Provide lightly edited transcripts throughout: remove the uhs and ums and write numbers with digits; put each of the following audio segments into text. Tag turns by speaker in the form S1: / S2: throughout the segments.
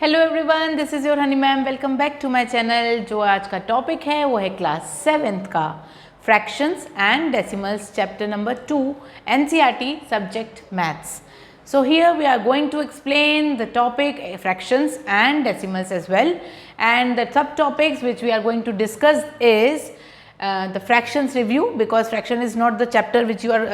S1: Hello everyone, this is your Honey ma'am. Welcome back to my channel. जो आज का topic है वो है क्लास 7th का fractions and decimals, chapter number 2, NCERT subject maths. So here we are going to explain the topic fractions and decimals as well, and the subtopics which we are going to discuss is the fractions review, because fraction is not the chapter which you are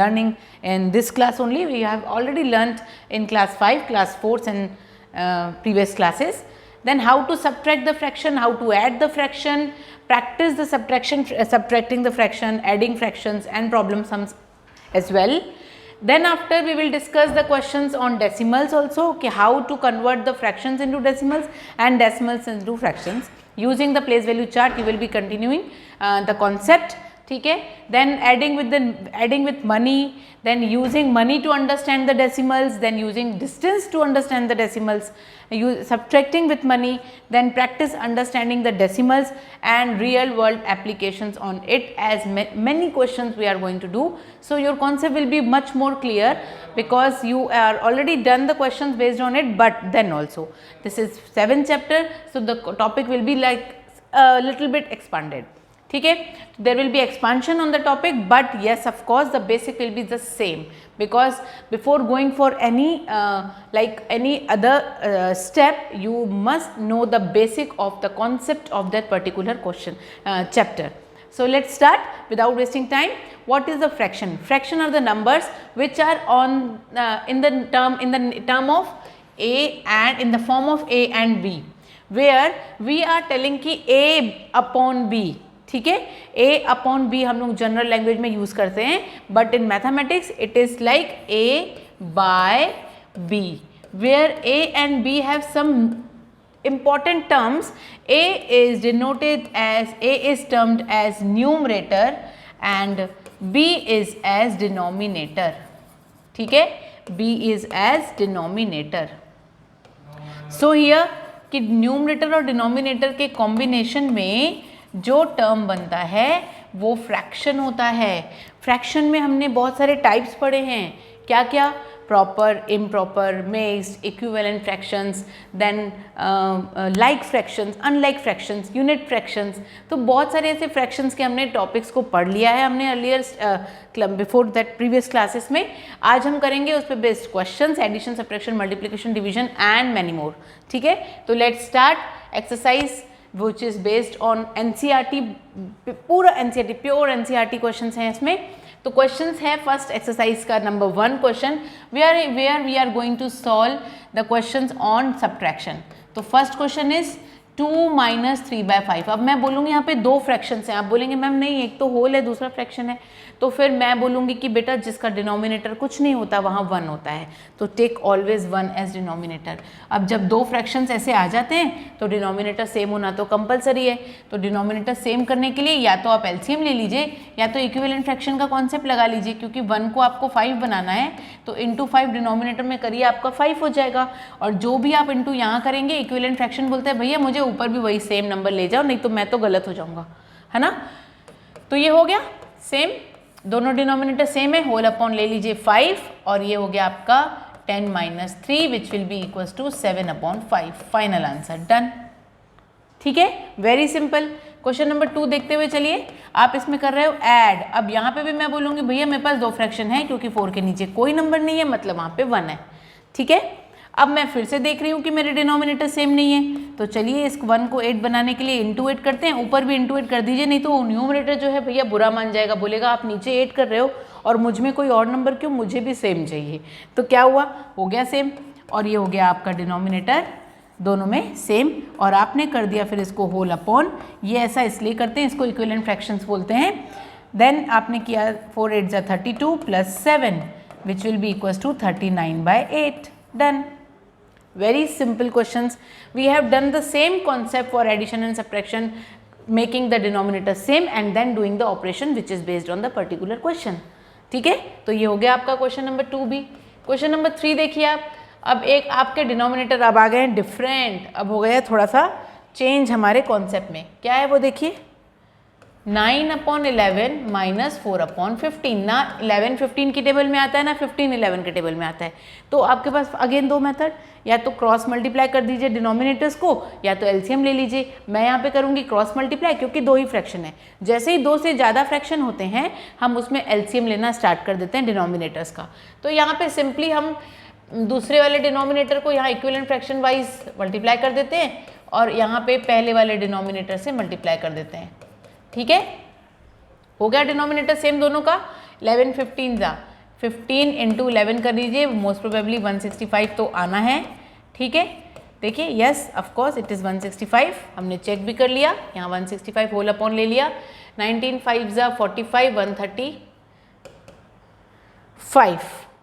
S1: learning in this class only. We have already learnt in class 5, class 4 and previous classes. Then how to subtract the fraction, how to add the fraction, practice the subtracting the fraction, adding fractions and problem sums as well. Then after we will discuss the questions on decimals also, okay, how to convert the fractions into decimals and decimals into fractions. Using the place value chart you will be continuing the concept. ठीक है. Then adding with money, then using money to understand the decimals, then using distance to understand the decimals, subtracting with money, then practice understanding the decimals and real world applications on it, as many questions we are going to do. So your concept will be much more clear because you are already done the questions based on it, but then also this is 7th chapter, so the topic will be like a little bit expanded. ठीक है. There will be expansion on the topic, but yes, of course the basic will be the same, because before going for any like any other step, you must know the basic of the concept of that particular question chapter. So let's start without wasting time. What is the fraction? Fraction are the numbers which are on in the term of a and in the form of a and b, where we are telling कि a upon b. ठीक है. a upon b हम लोग general language में use करते हैं, but in mathematics it is like a by b, where a and b have some important terms. a is denoted as, a is termed as numerator and b is as denominator. ठीक है. b is as denominator. So here कि numerator और denominator के combination में जो term बनता है वो फ्रैक्शन होता है. फ्रैक्शन में हमने बहुत सारे टाइप्स पढ़े हैं. क्या क्या? Proper, improper, mixed, equivalent fractions, then like fractions, unlike fractions, unit fractions. तो बहुत सारे ऐसे फ्रैक्शंस के हमने टॉपिक्स को पढ़ लिया है हमने earlier before that previous classes में. आज हम करेंगे उस पर based questions, addition, subtraction, multiplication, division and many more. ठीक है. तो let's start exercise which is based on NCERT, पूरा NCERT, प्योर NCERT क्वेश्चंस हैं इसमें. तो क्वेश्चंस है फर्स्ट एक्सरसाइज का number 1 question, where we are going to solve the questions on subtraction. तो फर्स्ट क्वेश्चन इज 2 - 3/5. अब मैं बोलूँगी यहाँ पे दो फ्रैक्शंस हैं. आप बोलेंगे मैम नहीं, एक तो होल है दूसरा फ्रैक्शन है. तो फिर मैं बोलूँगी कि बेटा जिसका डिनोमिनेटर कुछ नहीं होता वहाँ 1 होता है, तो टेक ऑलवेज 1 एज डिनोमिनेटर. अब जब दो फ्रैक्शंस ऐसे आ जाते हैं तो डिनोमिनेटर सेम होना तो कंपलसरी है. तो डिनोमिनेटर सेम करने के लिए या तो आप एलसीएम ले लीजिए या तो इक्विवेलेंट फ्रैक्शन का कॉन्सेप्ट लगा लीजिए, क्योंकि 1 को आपको 5 बनाना है तो इंटू 5 डिनोमिनेटर में करिए, आपका 5 हो जाएगा. और जो भी आप इंटू यहाँ करेंगे, इक्विवेलेंट फ्रैक्शन बोलते हैं भैया मुझे ऊपर भी वही सेम नंबर ले जाओ, नहीं तो मैं तो गलत हो जाऊँगा, है ना. तो ये हो गया सेम, दोनों डिनोमिनेटर सेम है. होल अपॉन ले लीजिए 5 और ये हो गया आपका 10 - 3 which will be equals to 7/5. Final answer done. ठीक है. Very simple. क्वेश्चन नंबर 2 देखते हुए चलिए. आप इसमें कर रहे हो ऐड. अब यहाँ पे भी मैं बोलूँगी भैया मेरे पास दो फ्रैक्शन है, क्योंकि 4 के नीचे कोई नंबर नहीं है, मतलब वहाँ पे 1 है. ठीक है. अब मैं फिर से देख रही हूँ कि मेरे डिनोमिनेटर सेम नहीं है, तो चलिए इस 1 को 8 बनाने के लिए इंटू 8 करते हैं. ऊपर भी इंटू 8 कर दीजिए, नहीं तो न्यूमरेटर जो है भैया बुरा मान जाएगा, बोलेगा आप नीचे 8 कर रहे हो और मुझ में कोई और नंबर क्यों, मुझे भी सेम चाहिए. तो क्या हुआ, हो गया सेम. और ये हो गया आपका डिनोमिनेटर दोनों में सेम. और आपने कर दिया फिर इसको होल अपॉन. ये ऐसा इसलिए करते हैं, इसको इक्विवेलेंट फ्रैक्शंस बोलते हैं. देन आपने किया 4 8 = 32 + 7 which will be equals to 39/8. Done. Very simple questions. We have done the same concept for addition and subtraction, making the denominator same and then doing the operation which is based on the particular question. ठीक है. तो ये हो गया आपका question number 2 भी. Question number 3 देखिए आप. अब एक आपके डिनोमिनेटर अब आ गए हैं डिफरेंट, अब हो गया थोड़ा सा चेंज हमारे कॉन्सेप्ट में. क्या है वो देखिए. 9/11 माइनस 4/15 ना 11 15 की टेबल में आता है ना 15 11 के टेबल में आता है। तो आपके पास अगेन दो मेथड, या तो क्रॉस मल्टीप्लाई कर दीजिए डिनोमिनेटर्स को, या तो एलसीएम ले लीजिए। मैं यहाँ पे करूँगी क्रॉस मल्टीप्लाई, क्योंकि दो ही फ्रैक्शन है। जैसे ही दो से ज़्यादा फ्रैक्शन होते हैं हम उसमें एलसीएम लेना स्टार्ट कर देते हैं डिनोमिनेटर्स का। तो यहाँ पे सिंपली हम दूसरे वाले डिनोमिनेटर को यहाँ इक्विवेलेंट फ्रैक्शन वाइज मल्टीप्लाई कर देते हैं और यहाँ पे पहले वाले डिनोमिनेटर से मल्टीप्लाई कर देते हैं। ठीक है, हो गया डिनोमिनेटर सेम दोनों का। 11 15 जा 15 इंटू 11 कर दीजिए, मोस्ट प्रोबेबली 165 तो आना है। ठीक है, देखिए yes of course it is 165, हमने चेक भी कर लिया, यहाँ 165 होल अपॉन ले लिया। 19 5 जा 45,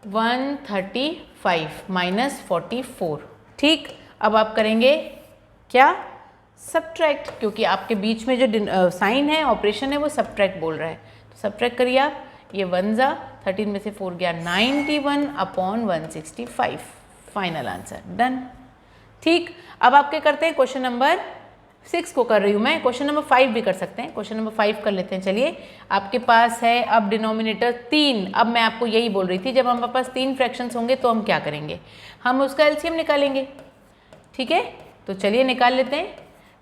S1: 135 माइनस 44। ठीक, अब आप करेंगे क्या, सब्ट्रैक्ट, क्योंकि आपके बीच में जो साइन है ऑपरेशन है वो सब्ट्रैक्ट बोल रहा है। तो सब्ट्रैक्ट करिए आप, ये 1 जा 13 में से 4 गया 91/165, फाइनल आंसर डन। ठीक, अब आपके करते हैं क्वेश्चन नंबर 6 को कर रही हूँ मैं, क्वेश्चन नंबर 5 भी कर सकते हैं। क्वेश्चन नंबर 5 कर लेते हैं। चलिए, आपके पास है अब डिनोमिनेटर 3। अब मैं आपको यही बोल रही थी, जब हमारे पास 3 फ्रैक्शंस होंगे तो हम क्या करेंगे, हम उसका एलसीएम निकालेंगे। ठीक है, तो चलिए निकाल लेते हैं।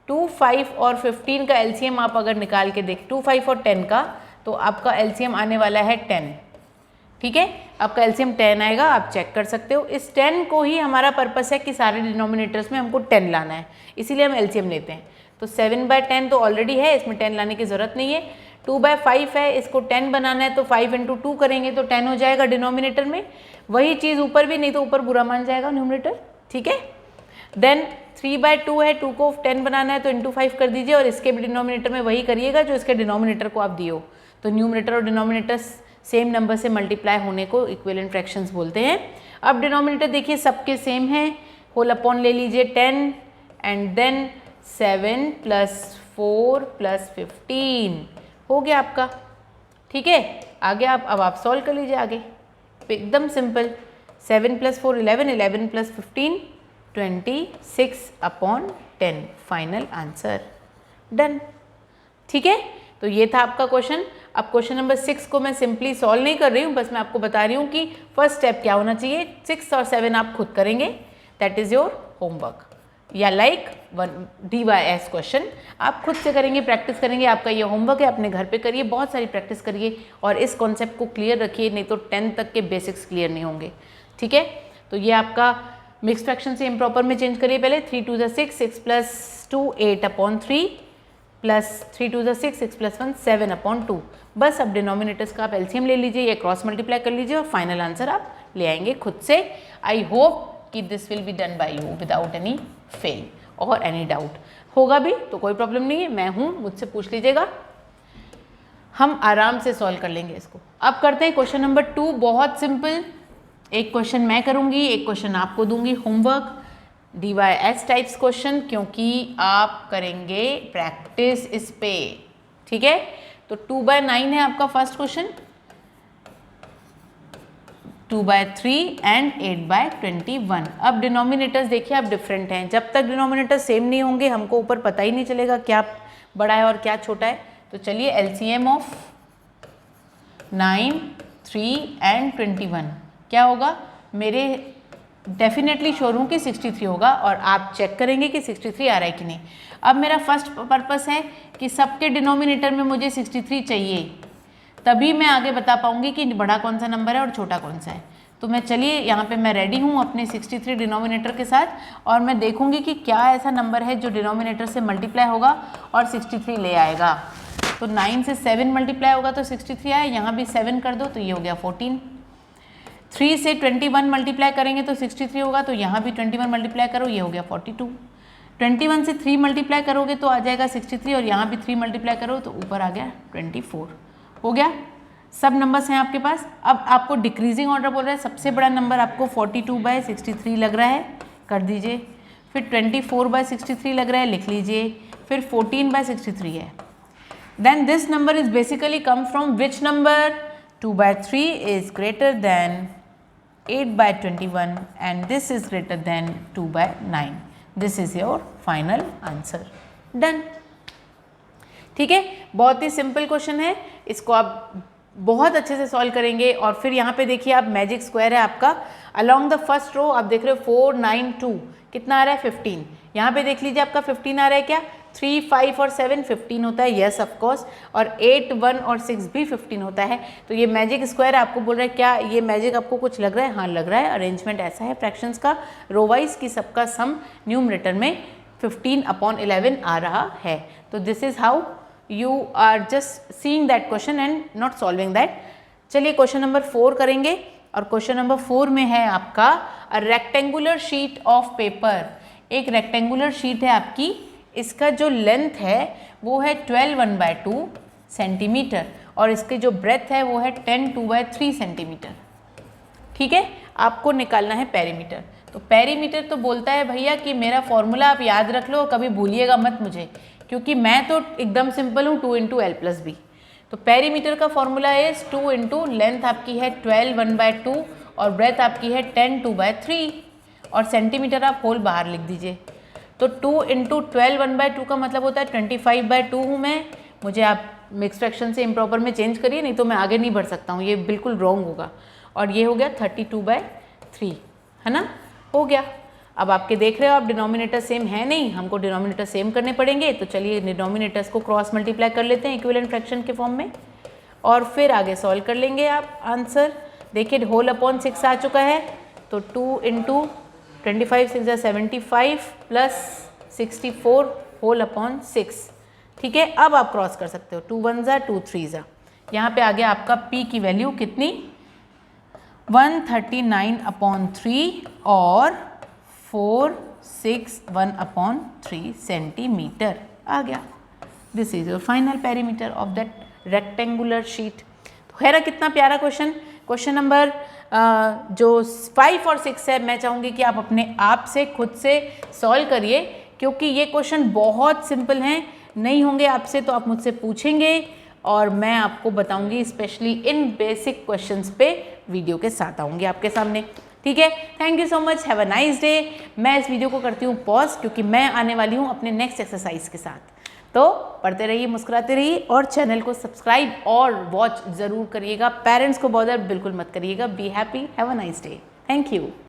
S1: 2 5 और 15 का एलसीएम आप अगर निकाल के देख, 2 5 और 10 का, तो आपका एलसीएम आने वाला है 10। ठीक है, आपका एलसीएम 10 आएगा, आप चेक कर सकते हो। इस 10 को ही हमारा पर्पस है कि सारे डिनोमिनेटर्स में हमको 10 लाना है, इसीलिए हम एलसीएम लेते हैं। तो 7/10 तो ऑलरेडी है, इसमें 10 लाने की ज़रूरत नहीं है। 2/5 है, इसको 10 बनाना है तो 5 इंटू 2 करेंगे तो 10 हो जाएगा डिनोमिनेटर में। वही चीज़ ऊपर भी, नहीं तो ऊपर बुरा मान जाएगा न्यूमरेटर। ठीक है, देन 3/2 है, 2 को 10 बनाना है तो इंटू 5 कर दीजिए, और इसके भी डिनोमिनेटर में वही करिएगा जो इसके डिनोमिनेटर को आप दिए हो। तो न्यूमरेटर और डिनोमिनेटर सेम नंबर से मल्टीप्लाई होने को इक्विवेलेंट फ्रैक्शंस बोलते हैं। अब डिनोमिनेटर देखिए सबके सेम है, होल अपॉन ले लीजिए 10 एंड देन 7 + 4 + 15 हो गया आपका। ठीक है, आगे अब आप सॉल्व कर लीजिए आगे, एकदम सिंपल। 7 + 4 11, 11 + 15 26/10, final answer done. ठीक है, तो ये था आपका क्वेश्चन। अब क्वेश्चन नंबर 6 को मैं सिंपली सॉल्व नहीं कर रही हूँ, बस मैं आपको बता रही हूँ कि फर्स्ट स्टेप क्या होना चाहिए। 6 और 7 आप खुद करेंगे, दैट इज़ योर होमवर्क, या लाइक DYS क्वेश्चन आप खुद से करेंगे, प्रैक्टिस करेंगे। आपका ये होमवर्क है, अपने घर पे करिए, बहुत सारी प्रैक्टिस करिए और इस कॉन्सेप्ट को क्लियर रखिए, नहीं तो 10 तक के बेसिक्स क्लियर नहीं होंगे। ठीक है, तो ये आपका मिक्स फ्रैक्शन से इम्प्रॉपर में चेंज करिए पहले। 3 2 = 6, 6 + 2 8/3 प्लस 3 2 = 6, 6 + 1 7/2। बस अब डिनोमिनेटर्स का आप एलसीएम ले लीजिए या क्रॉस मल्टीप्लाई कर लीजिए और फाइनल आंसर आप ले आएंगे खुद से। आई होप कि this will be done by you without any fail और एनी डाउट। होगा भी तो कोई प्रॉब्लम नहीं है, मैं हूँ, मुझसे पूछ लीजिएगा, हम आराम से सॉल्व कर लेंगे इसको। अब करते हैं क्वेश्चन नंबर 2, बहुत सिंपल। एक क्वेश्चन मैं करूँगी, एक क्वेश्चन आपको दूंगी होमवर्क, DYS टाइप्स क्वेश्चन, क्योंकि आप करेंगे प्रैक्टिस इस पे। ठीक है, तो 2/9 है आपका फर्स्ट क्वेश्चन, 2/3 एंड 8/21। अब डिनोमिनेटर्स देखिए आप डिफरेंट हैं, जब तक डिनोमिनेटर सेम नहीं होंगे हमको ऊपर पता ही नहीं चलेगा क्या बड़ा है और क्या छोटा है। तो चलिए एलसीएम ऑफ 9, 3 एंड 21 क्या होगा, मेरे डेफिनेटली श्योर हूँ कि 63 होगा, और आप चेक करेंगे कि 63 आ रहा है कि नहीं। अब मेरा फर्स्ट पर्पस है कि सबके डिनोमिनेटर में मुझे 63 चाहिए, तभी मैं आगे बता पाऊंगी कि बड़ा कौन सा नंबर है और छोटा कौन सा है। तो मैं चलिए यहाँ पे मैं रेडी हूँ अपने 63 डिनोमिनेटर के साथ, और मैं देखूंगी कि क्या ऐसा नंबर है जो डिनोमिनेटर से मल्टीप्लाई होगा और 63 ले आएगा। तो 9 से 7 मल्टीप्लाई होगा तो 63 आए, यहाँ भी 7 कर दो तो ये हो गया 14। 3 से 21 मल्टीप्लाई करेंगे तो 63 होगा, तो यहाँ भी 21 मल्टीप्लाई करो, ये हो गया 42। 21 से 3 मल्टीप्लाई करोगे तो आ जाएगा 63, और यहाँ भी 3 मल्टीप्लाई करो तो ऊपर आ गया 24। हो गया, सब नंबर्स हैं आपके पास। अब आपको डिक्रीजिंग ऑर्डर बोल रहा है, सबसे बड़ा नंबर आपको 42/63 लग रहा है, कर दीजिए। फिर 24/63 लग रहा है, लिख लीजिए। फिर 14/63 है। Then this number is basically come from which number, 2/3 is greater than 8/21 and this is greater than 2/9. This is your final answer. Done. ठीक है, बहुत ही सिंपल क्वेश्चन है, इसको आप बहुत अच्छे से सॉल्व करेंगे। और फिर यहाँ पे देखिए आप मैजिक स्क्वायर है आपका अलोंग द फर्स्ट रो, आप देख रहे हो 4 9 2 कितना आ रहा है 15। यहाँ पे देख लीजिए आपका 15 आ रहा है क्या, 3 5 और 7 15 होता है, यस ऑफ कोर्स, और 8 1 और 6 भी 15 होता है। तो ये मैजिक स्क्वायर आपको बोल रहा है, क्या ये मैजिक आपको कुछ लग रहा है? हाँ लग रहा है। अरेंजमेंट ऐसा है फ्रैक्शंस का, रो वाइज की सबका सम न्यूमरेटर में 15/11 आ रहा है। तो this is how you are just seeing that question and not solving that। चलिए क्वेश्चन नंबर 4 करेंगे, और क्वेश्चन नंबर 4 में है आपका a rectangular sheet of paper. एक रेक्टेंगुलर शीट है आपकी, इसका जो लेंथ है वो है 12 1/2 सेंटीमीटर, और इसकी जो ब्रेथ है वो है 10 2/3 सेंटीमीटर। ठीक है, आपको निकालना है पेरीमीटर। तो पेरीमीटर तो बोलता है भैया कि मेरा फॉर्मूला आप याद रख लो, कभी भूलिएगा मत मुझे, क्योंकि मैं तो एकदम सिंपल हूँ, 2 × L+B। तो पेरीमीटर का फॉर्मूला इज 2 × लेंथ आपकी है 12 1/2 और ब्रेथ आपकी है 10 2/3, और सेंटीमीटर आप होल बाहर लिख दीजिए। तो 2 × 12 1/2 का मतलब होता है 25/2 हूँ मैं। मुझे आप मिक्स फ्रैक्शन से इम्प्रॉपर में चेंज करिए, नहीं तो मैं आगे नहीं बढ़ सकता हूँ, ये बिल्कुल रॉन्ग होगा। और ये हो गया 32/3, है ना, हो गया। अब आपके देख रहे हो आप डिनोमिनेटर सेम है नहीं, हमको डिनोमिनेटर सेम करने पड़ेंगे। तो चलिए डिनोमिनेटर्स को क्रॉस मल्टीप्लाई कर लेते हैं इक्विवेलेंट फ्रैक्शन के फॉर्म में, और फिर आगे सॉल्व कर लेंगे आप आंसर। देखिए होल अपॉन 6 आ चुका है, तो 2 × 25 6 75 प्लस 64 होल अपॉन 6। ठीक है, अब आप क्रॉस कर सकते हो, 2 1 2 3। यहाँ पे आ गया आपका P की वैल्यू कितनी, 139/3 और 461/3 सेंटीमीटर आ गया। This is your final perimeter of that rectangular sheet. तो है ना कितना प्यारा क्वेश्चन। क्वेश्चन नंबर जो 5 और 6 है, मैं चाहूँगी कि आप अपने आप से खुद से सॉल्व करिए, क्योंकि ये क्वेश्चन बहुत सिंपल हैं। नहीं होंगे आपसे तो आप मुझसे पूछेंगे, और मैं आपको बताऊंगी, स्पेशली इन बेसिक क्वेश्चंस पे वीडियो के साथ आऊँगी आपके सामने। ठीक है, thank you so much, have a nice day. मैं इस वीडियो को करती हूँ पॉज, क्योंकि मैं आने वाली हूँ अपने नेक्स्ट एक्सरसाइज के साथ। तो पढ़ते रहिए, मुस्कुराते रहिए, और चैनल को सब्सक्राइब और वॉच ज़रूर करिएगा। पेरेंट्स को बॉदर बिल्कुल मत करिएगा। Be happy, have a nice day, thank you.